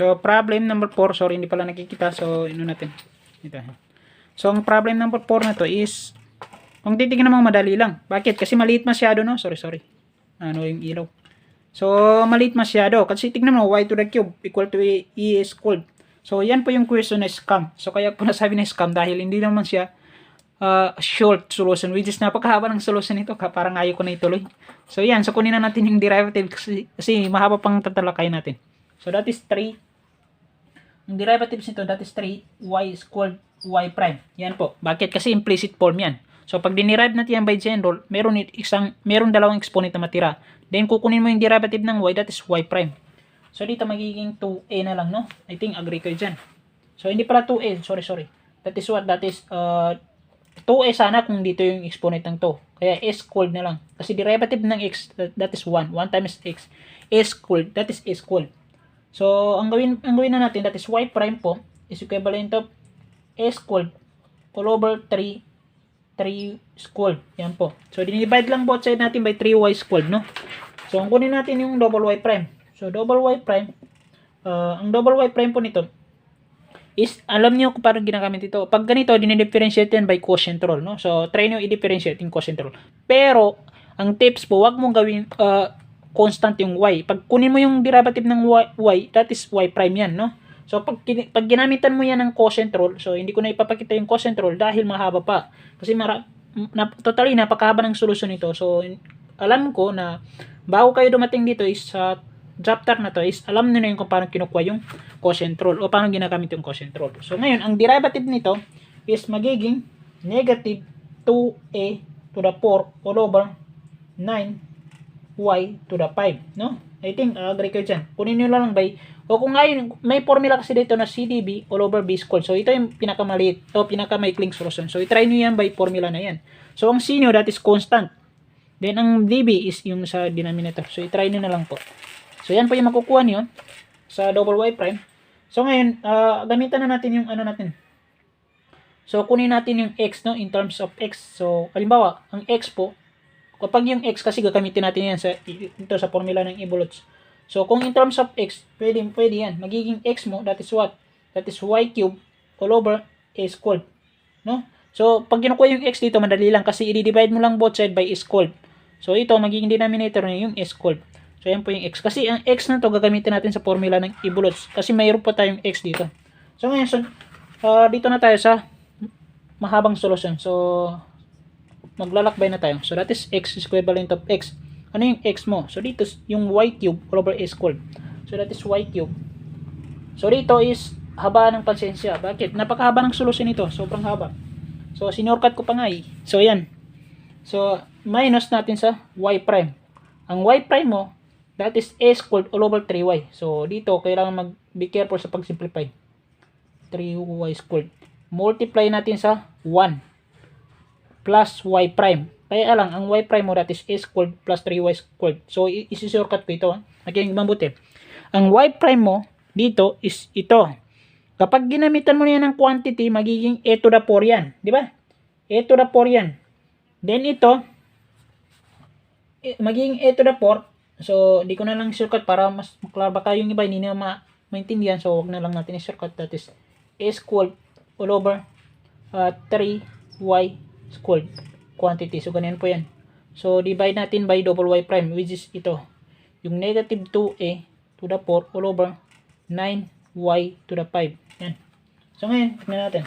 So, problem number 4. Sorry, hindi pala nakikita. So, ino natin. Ito. So, ang problem number 4 na to is, kung titignan mo, madali lang. Bakit? Kasi maliit masyado, no? Sorry. Ano yung ilaw. So, maliit masyado. Kasi tignan mo, y to the cube equal to e is squared. So, yan po yung question na scam. So, kaya po nasabi na scam dahil hindi naman siya short solution, which is napakahaba ng solution nito. Parang ayaw ko na ituloy. So, yan. So, kunin na natin yung derivative kasi mahaba pang tatalakay natin. So, that is 3. Ang derivatives nito, that is 3y squared y prime. Yan po. Bakit? Kasi implicit form yan. So, pag dinerive natin yan by chain rule, meron dalawang exponent na matira. Then, kukunin mo yung derivative ng y, that is y prime. So, dito magiging 2a na lang, no? I think, agree kayo dyan. So, hindi pala 2a. Sorry. That is what? That is 2a sana kung dito yung exponent ng 2. Kaya s squared na lang. Kasi derivative ng x, that is 1. 1 times x. S squared, that is s squared. So, ang gawin na natin, that is y prime po, is equivalent of s squared all over 3 squared. Yan po. So, dinivide lang both side natin by 3y squared, no? So, ang kunin natin yung double y prime. So, double y prime, ang double y prime po nito, is, alam niyo kung paano ginagamit ito. Pag ganito, dinidifferentiate yan by quotient rule, no? So, try nyo i-differentiate yung quotient rule. Pero, ang tips po, wag mong gawin, constant yung y. Pag kunin mo yung derivative ng y, that is y prime yan, no? So, pag ginamitan mo yan ng quotient rule, so, hindi ko na ipapakita yung quotient rule dahil mahaba pa. Kasi totally, napakahaba ng solusyon nito. So, alam ko na bago kayo dumating dito is sa chapter na to is alam nyo na yung kung paano kinukuha yung quotient rule o paano ginagamit yung quotient rule. So, ngayon, ang derivative nito is magiging negative 2a to the 4 all over 9y to the 5, no? I think, agree kayo dyan. Kunin nyo lang by, o kung ngayon, may formula kasi dito na CDB all over b squared. So, ito yung pinakamaliit o pinakamaikling solution. So, i-try nyo yan by formula na yan. So, ang C nyo, that is constant. Then, ang DB is yung sa denominator. So, i-try nyo na lang po. So, yan po yung makukuha nyo sa double y prime. So, ngayon, gamitan na natin yung ano natin. So, kunin natin yung x, no, in terms of x. So, halimbawa, ang x po, kapag yung x kasi gagamitin natin yan ito sa formula ng evolutes. So, kung in terms of x, pwede yan. Magiging x mo, that is what? That is y cube all over a squared. No? So, pag kinukuha yung x dito, madali lang kasi i-divide mo lang both side by a squared. So, ito, magiging denominator niya yung a squared. So, yan po yung x. Kasi ang x na to gagamitin natin sa formula ng evolutes. Kasi mayroon pa tayong x dito. So, ngayon, dito na tayo sa mahabang solusyon. So, maglalakbay na tayo. So, that is x is equivalent of x. Ano yung x mo? So, dito yung y cube all over a squared. So, that is y cube. So, dito is haba ng pansensya. Bakit? Napakahaba ng solusyon nito. Sobrang haba. So, sinurkat ko pa nga eh. So, yan. So, minus natin sa y prime. Ang y prime mo, that is a squared all over 3y. So, dito, kailangan be careful sa pag-simplify. 3y squared. Multiply natin sa 1 plus y prime. Kaya lang, ang y prime mo that is a squared plus 3y squared. So, isi-shortcut ko ito. Nakinig mabuti. Ang y prime mo dito is ito. Kapag ginamitan mo yan ng quantity, magiging a to the 4 yan. Di ba? A to the 4 yan. Then ito, magiging a to the 4. So, di ko na lang shortcut para mas maklaro. Baka yung iba hindi na maintindihan. So, wag na lang natin i-shortcut. That is a squared all over 3y squared quantity. So, ganyan po yan. So, divide natin by double y prime, which is ito. Yung negative 2a to the 4 all over 9y to the 5. Yan. So, ngayon, tignan natin.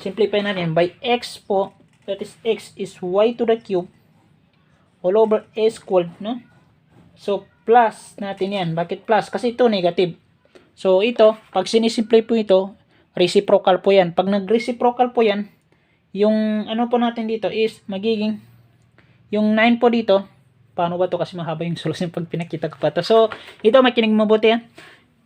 Simplify natin. By x po, that is x is y to the cube all over a squared, no? So, plus natin yan. Bakit plus? Kasi ito negative. So, ito, pag sinisimplify po ito, reciprocal po yan. Pag nag-reciprocal po yan, yung ano po natin dito is magiging yung 9 po dito. Paano ba to? Kasi mahaba yung solusyon pag pinakita ko pa to. So, ito makinig mabuti yan.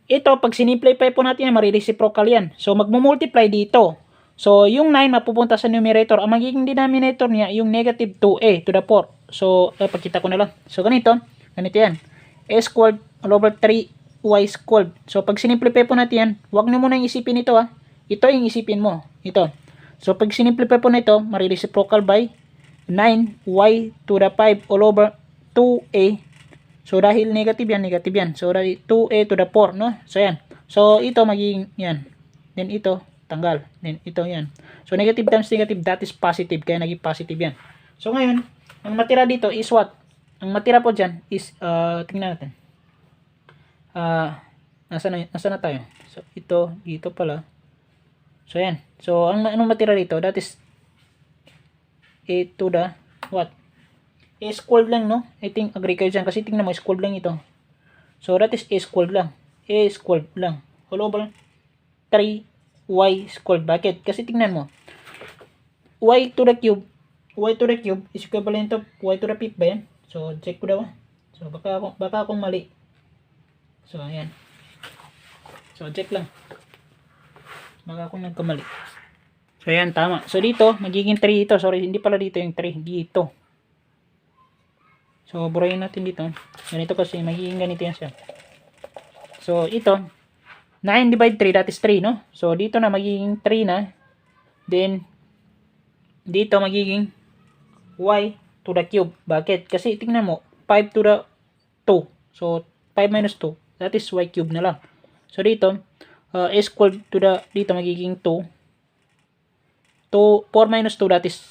Ito, pag sinimplify po natin yan, marireciprocal yan. So, magmumultiply dito. So, yung 9 mapupunta sa numerator. Ang magiging denominator niya, yung negative 2a to the 4. So, pagkita ko na lang. So, ganito yan. A squared all over 3y squared. So, pag sinimplify po natin yan, huwag nyo muna yung isipin ito ha. Ito yung isipin mo. Ito. So, pag sinimplify po na ito, marireciprocal by 9y to the 5 all over 2a So, dahil negative yan, negative yan. So, 2a to the 4, no? So, yan. So, ito magiging yan. Then, ito, tanggal. Then, ito, yan. So, negative times negative, that is positive. Kaya, naging positive yan. So, ngayon, ang matira dito is what? Ang matira po dyan is, tingnan natin. Nasa na tayo? So, dito pala. So, yan. So, anong matira dito? That is a to the, what? A squared lang, no? I think agree kayo dyan kasi tingnan mo, squared lang ito. So, that is a squared lang. A squared lang. All over 3y squared. Bakit? Kasi tingnan mo, y to the cube is equivalent of y to the 5 ba yan? So, check ko daw. So, baka akong mali. So, ayan. So, check lang. Baka akong nagkamali. So, ayan, tama. So, dito, magiging 3 ito. Sorry, hindi pala dito yung 3. Dito. So, burahin natin dito. Ganito kasi, magiging ganito yan siya. So, ito, 9 divide 3, that is 3, no? So, dito na, magiging 3 na. Then, dito, magiging y to the cube. Bakit? Kasi, tingnan mo, 5 to the 2. So, 5 minus 2, that is y cube na lang. So, dito, a squared to the, dito, magiging 2. 4 minus 2, that is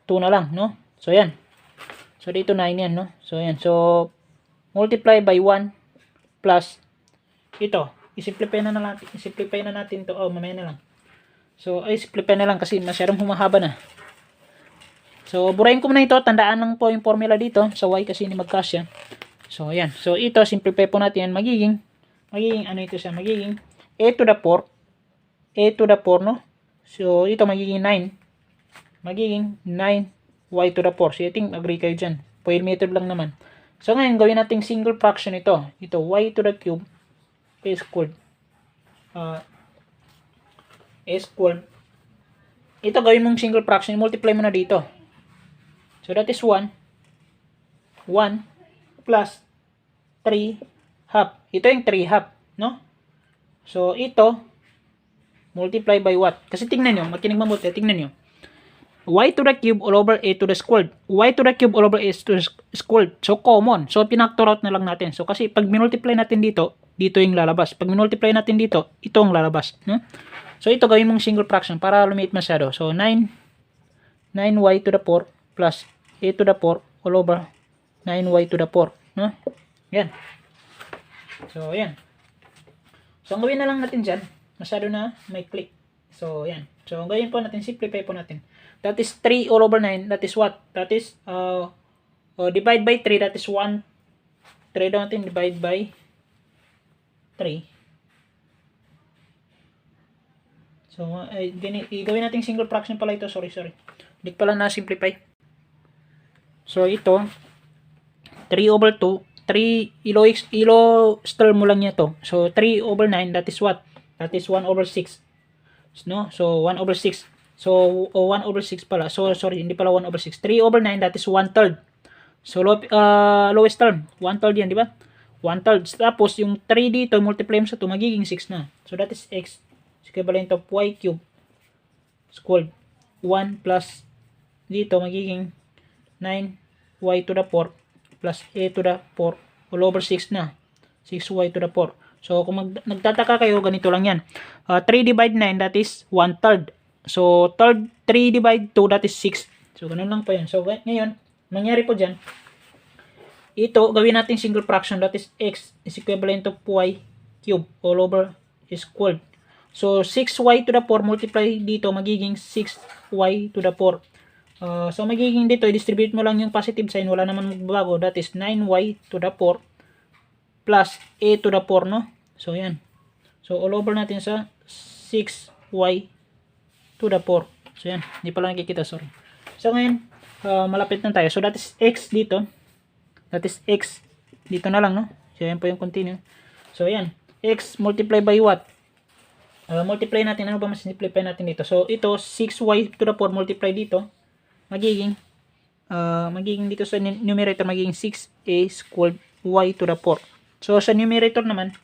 2 na lang, no? So, yan. So, dito 9 yan, no? So, yan. So, multiply by 1 plus ito. I-simplify na natin to. Oh, mamaya na lang. So, simplify na lang kasi masyadong humahaba na. So, burahin ko muna ito. Tandaan lang po yung formula dito sa y kasi hindi magkasya. So, yan. So, ito, simplify po natin yan. Magiging, ano ito siya? Magiging a to the 4, no? So, ito magiging 9. Magiging 9y to the 4. So, I think agree kayo dyan. Foil method lang naman. So, ngayon, gawin natin single fraction ito. Ito, y to the cube, a squared. A squared. Ito, gawin mong single fraction. Multiply mo na dito. So, that is 1. 1 plus 3 half. Ito yung 3 half, no? So, ito, multiply by what? Kasi tingnan nyo, makinig mabuti, tingnan nyo. Y to the cube all over a to the squared. Y to the cube all over a to the squared. So, common. So, pinactor out na lang natin. So, kasi pag minultiply natin dito, dito yung lalabas. Pag minultiply natin dito, ito ang lalabas. No? So, ito gawin mong single fraction para lumiit masyado. So, 9y to the 4 plus a to the 4 all over 9y to the 4. No? Yan. So, yan. So, ang gawin na lang natin dyan, masyado na may click. So, yan. So, ang gawin po natin, simplify po natin. That is 3 all over 9. That is what? That is, divide by 3. That is 1. 3 daw natin, divide by 3. So, gawin natin single fraction pala ito. Sorry. Hindi pala na-simplify. So, ito, 3 over 2. 3, ilo-stir mo lang niya to. So, 3 over 9, that is what? That is 1 over 6. No? So, 1 over 6. So, 1 over 6 pala. So, sorry, hindi pala 1 over 6. 3 over 9, that is 1/3. So, lowest term. 1/3 yan, di ba? 1/3. Tapos, yung 3 dito, multiply mo sa 2, magiging 6 na. So, that is x. Is equivalent of y cube squared. 1 plus dito, magiging 9y to the 4 plus a to the 4 all over 6 na. 6y to the 4. So, kung nagtataka kayo, ganito lang yan. 3 divide 9, that is 1/3. So, 3 divide 2, that is 6. So, ganun lang po yan. So, ngayon, mangyari po dyan, ito, gawin natin single fraction, that is x is equivalent of y cube all over squared. So, 6y to the 4 multiply dito, magiging 6y to the 4. So, magiging dito, i-distribute mo lang yung positive sign, wala naman magbabago. That is 9y to the 4 plus a to the 4, no? So, yan. So, all over natin sa 6y to the 4. So, yan. Hindi pala nakikita, sorry. So, ngayon, malapit na tayo. So, that is x dito. That is x dito na lang, no? So, yan po yung continue. So, yan. X multiply by what? Multiply natin. Ano ba mas simplify natin dito? So, ito, 6y to the 4 multiply dito. Magiging dito sa numerator, magiging 6a squared y to the 4. So, sa numerator naman,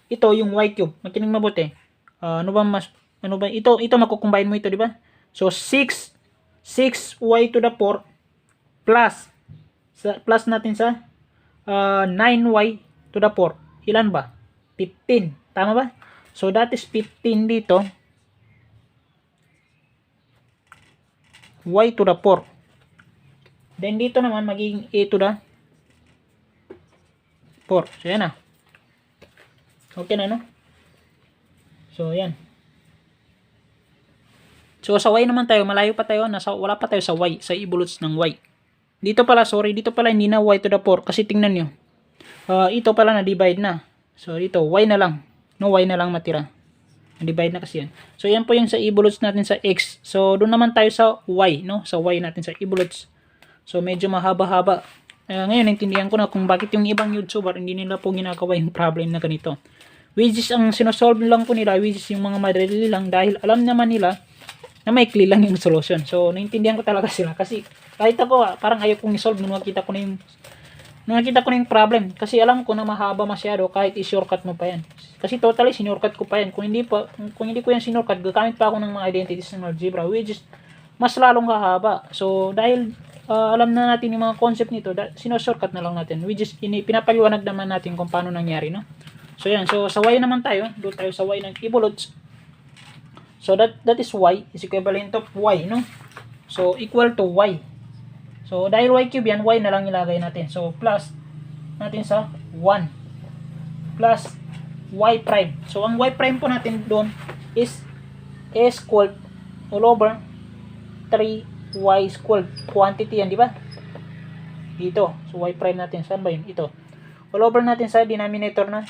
ito yung y cube. Makinig mabuti. Ito makukombine mo ito, di ba? So, 6y to the 4 plus natin sa 9y to the 4. Ilan ba? 15. Tama ba? So that is 15 dito. Y to the 4. Then dito naman magiging a to the 4. So yan na. Okay na, no? So yan. So sa y naman tayo, malayo pa tayo, wala pa tayo sa y, sa evolutes ng y. Dito pala, sorry, dito pala hindi na y to the 4 kasi tingnan nyo. Ito pala na-divide na. So dito, y na lang. No, y na lang matira. Na-divide na kasi yan. So yan po yung sa evolutes natin sa x. So doon naman tayo sa y, no? Sa y natin sa evolutes. So medyo mahaba-haba. Ngayon, naintindihan ko na kung bakit yung ibang YouTuber hindi nila po ginagawa yung problem na ganito. Which is, ang sinosolve lang po nila, which is yung mga madali lang dahil alam naman nila na maikli lang yung solution. So, naintindihan ko talaga sila. Kasi, kahit ako, parang ayaw kong isolve nung nakita ko na yung problem. Kasi alam ko na mahaba masyado kahit i-shortcut mo pa yan. Kasi totally, sinurcut ko pa yan. Kung hindi ko yan sinurcut, gagamit pa ako ng mga identities ng algebra, which is, mas lalong hahaba. So, dahil alam na natin yung mga concept nito, sino-shortcut na lang natin, which is pinapaliwanag naman natin kung paano nangyari, no? So yan, so sa y naman tayo, doon tayo sa y ng evolutes. So that is y is equivalent of y, no? So equal to y. So dahil y cube yan, y na lang ilagay natin. So plus natin sa 1 plus y prime. So ang y prime po natin doon is a squared all over 3y squared. Quantity yan, di ba? Dito. So y prime natin, saan ba yun? Ito. All over natin sa denominator na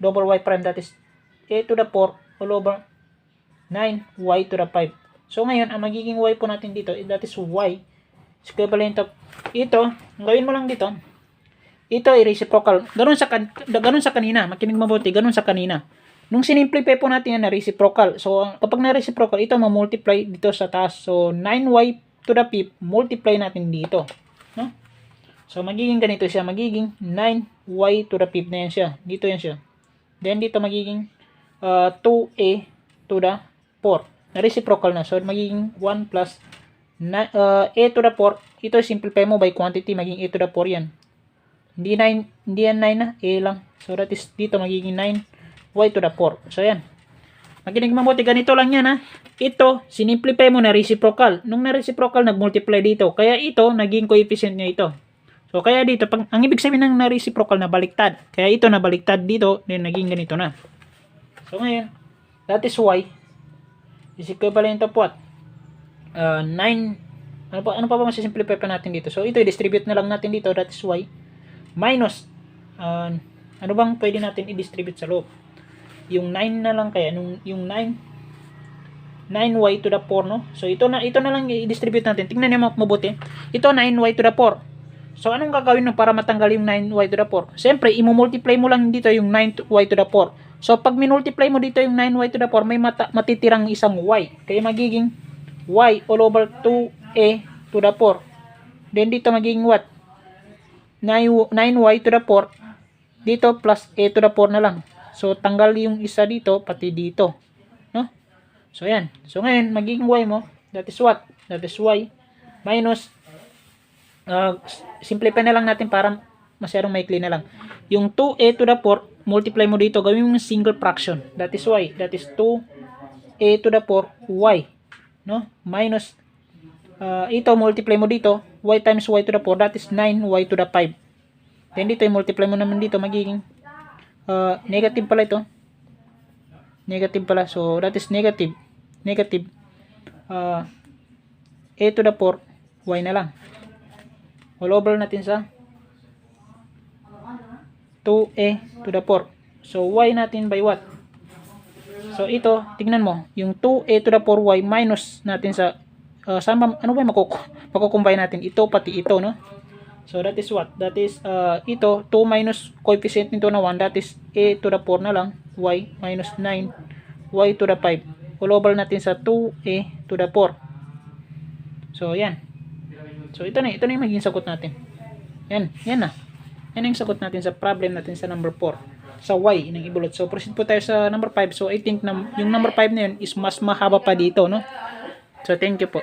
double y prime, that is a to the 4 all over 9y to the 5. So ngayon, ang magiging y po natin dito, that is y is equivalent of ito. Ang gawin mo lang dito, ito ay reciprocal. Ganun sa kanina. Makinig mabuti. Ganun sa kanina. Nung sinimplify po natin yan na reciprocal. So kapag na reciprocal, ito ma-multiply dito sa taas. So 9y to the 5, multiply natin dito. No? So magiging ganito siya. Magiging 9y to the 5 na yan siya. Dito yan siya. Then dito magiging 2a to the 4. Na-reciprocal na. So magiging 1 plus a to the 4. Ito simplify mo by quantity. Magiging a to the 4 yan. Hindi yan 9 na. A lang. So that is dito magiging 9y to the 4. So yan. Makinig mabuti. Ganito lang yan, ha. Ito, sinimplify mo na reciprocal. Nung na-reciprocal, nag-multiply dito. Kaya ito, naging coefficient niya ito. So, kaya dito, ang ibig sabihin ng na-reciprocal na baliktad. Kaya ito na baliktad dito, then naging ganito na. So, ngayon, that is y is equivalent of what? 9, ano pa ba masisimplify pa natin dito? So, ito, i-distribute na lang natin dito, that is y, minus, ano bang pwede natin i-distribute sa loob? Yung 9 na lang kaya, yung 9y to the 4, no? So, ito na lang i-distribute natin. Tingnan niyo mabuti. Ito, 9y to the 4. So, anong gagawin mo para matanggal yung 9y to the 4? Siyempre, i-multiply mo lang dito yung 9y to the 4. So, pag minultiply mo dito yung 9y to the 4, may matitirang isang y. Kaya magiging y all over 2a to the 4. Then, dito magiging what? 9y to the 4. Dito, plus a to the 4 na lang. So, tanggal yung isa dito, pati dito. No? So, yan. So, ngayon, magiging y mo, that is what? That is y minus simplify na lang natin para masyadong maikli na lang. Yung 2a to the 4, multiply mo dito, gawin mo single fraction. That is y. That is 2a to the 4 y. No? Minus, ito, multiply mo dito, y times y to the 4, that is 9y to the 5. Then dito, multiply mo naman dito, magiging, negative pala ito. Negative pala. So, that is negative. A to the 4, y na lang. All over natin sa 2a to the 4. So, y natin by what? So, ito, tingnan mo. Yung 2a to the 4y minus natin sa, ano ba yung makukumbine natin? Ito, pati ito, no? So, that is what? That is, ito, 2 minus coefficient nito na 1. That is a to the 4 na lang. Y minus 9. Y to the 5. All over natin sa 2a to the 4. So, yan. So, ito na yung magiging sagot natin. Yan na. Yan yung sagot natin sa problem natin sa number 4. Sa y ng evolute. So, proceed po tayo sa number 5. So, I think yung number 5 na yun is mas mahaba pa dito, no? So, thank you po.